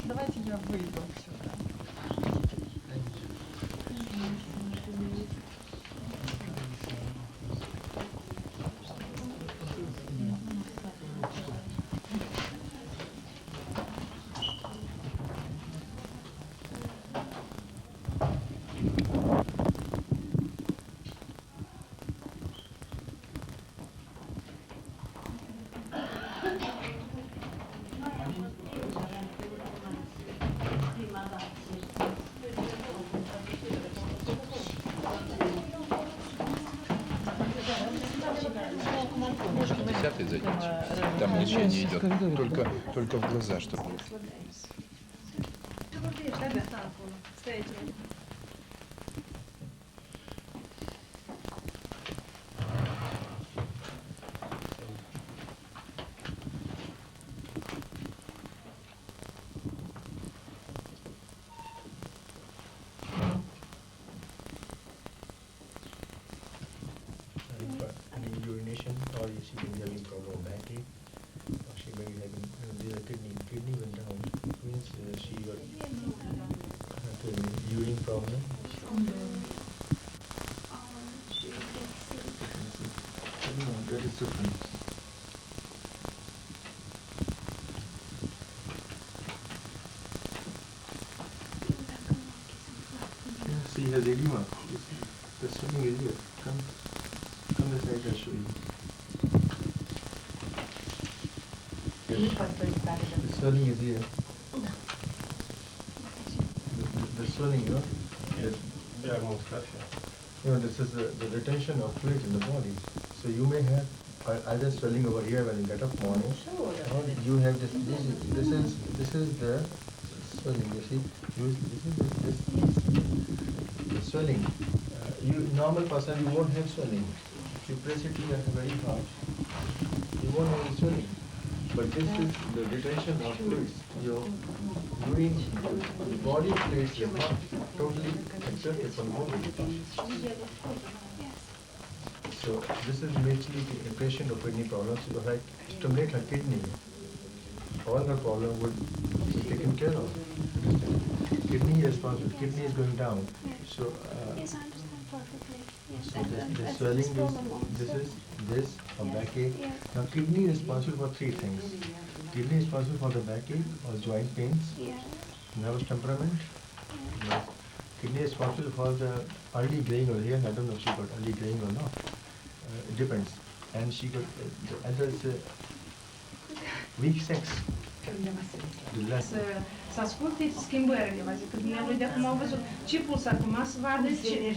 Давайте я выйду отсюда. Можно 10-й занятие. Там лечение идет только в глаза, чтобы. Urination, or she may be having problem backache, or she may be having the kidney went down, means she got urine problem. That is different. Yeah, she has edema. The swelling is here. Come this side, I'll show you. The swelling is here. The swelling, you know? You know, this is the retention of fluid in the body. So you may have either swelling over here when you get up morning, or you have this is the swelling, you see? This the swelling. Normal person, you won't have swelling. If you press it here very hard, you won't have any swelling. But this is the retention of fluids. Your urine, the body fluids is not totally exerted from the body. So this is basically the patient of kidney problems. You like stimulate her kidney, all her problem would be taken care of. Kidney is responsible. Kidney is going down. So. Yes, I understand perfectly. Yes, So the swelling this or backache. Yes. Now kidney is responsible for three things. Kidney is responsible for the backache or joint pains, Yes. nervous temperament. Yes. Kidney is responsible for the early graying of the hair. I don't know if she got early graying or not. It depends. And she got the other is weak sex. Să asculte schimbările, adică din ele de acum au văzut ce pulsar, cum să vadă ce